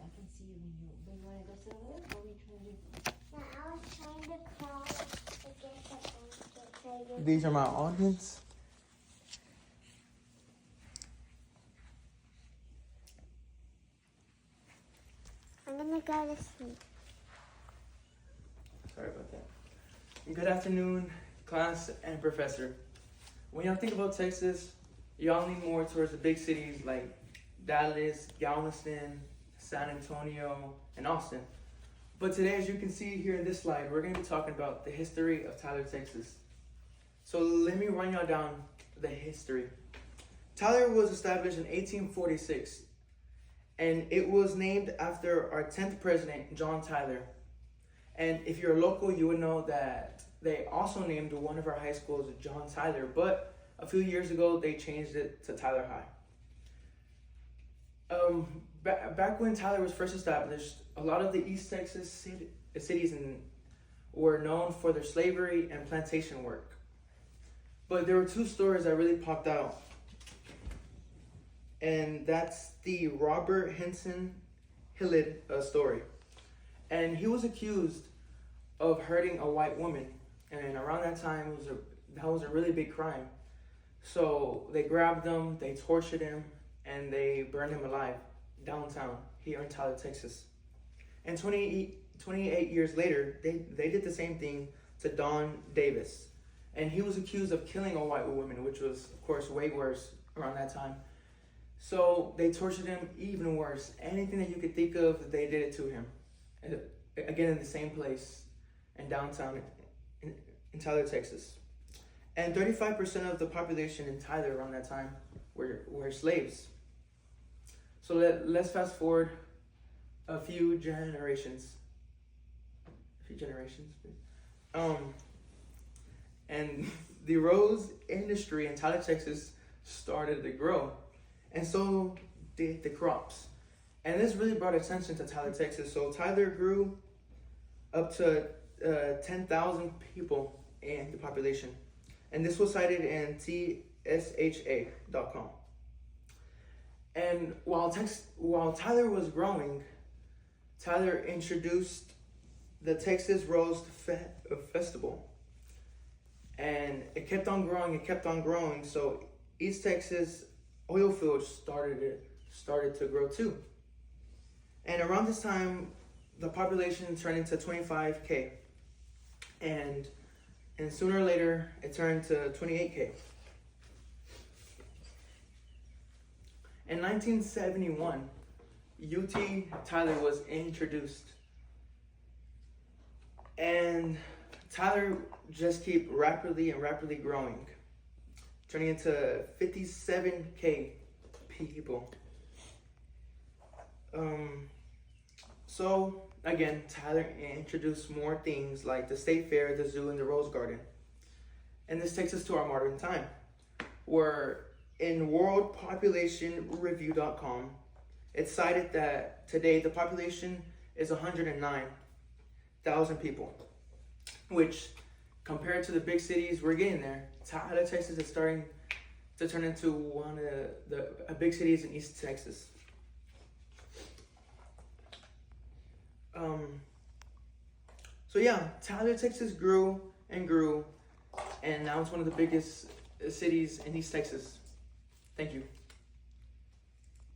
I can see you when you want to go sit over there. What were you trying to do? No, I was trying to call to get the blanket. These are my audience. I'm gonna go to sleep. Sorry about that. Good afternoon, class and professor. When y'all think about Texas, y'all lean more towards the big cities like Dallas, Galveston, San Antonio, and Austin. But today, as you can see here in this slide, we're going to be talking about the history of Tyler, Texas. So let me run y'all down the history. Tyler was established in 1846, and it was named after our 10th president, John Tyler. And if you're a local, you would know that they also named one of our high schools John Tyler, but a few years ago, they changed it to Tyler High. Back when Tyler was first established, a lot of the East Texas cities were known for their slavery and plantation work. But there were two stories that really popped out. And that's the Robert Henson Hillard story. And he was accused of hurting a white woman. And around that time, that was a really big crime. So they grabbed him, they tortured him, and they burned him alive downtown here in Tyler, Texas. And 28 years later, they did the same thing to Don Davis. And he was accused of killing a white woman, which was, of course, way worse around that time. So they tortured him even worse. Anything that you could think of, they did it to him. And again, in the same place in downtown in Tyler, Texas. And 35% of the population in Tyler around that time were slaves. So let's fast forward a few generations. And the rose industry in Tyler, Texas started to grow. And so did the crops. And this really brought attention to Tyler, Texas. So Tyler grew up to 10,000 people in the population. And this was cited in TSHA.com. And while Tyler was growing, Tyler introduced the Texas Rose Festival. And it kept on growing. So East Texas oil fields started to grow too. And around this time, the population turned into 25K. And sooner or later, it turned to 28K. In 1971, UT Tyler was introduced. And Tyler just kept rapidly growing, turning into 57K people. So again, Tyler introduced more things like the State Fair, the zoo, and the Rose Garden. And this takes us to our modern time, where in worldpopulationreview.com, it's cited that today the population is 109,000 people, which compared to the big cities, we're getting there. Tyler, Texas is starting to turn into one of the big cities in East Texas. So yeah, Tyler, Texas grew and grew, and now it's one of the biggest cities in East Texas. Thank you.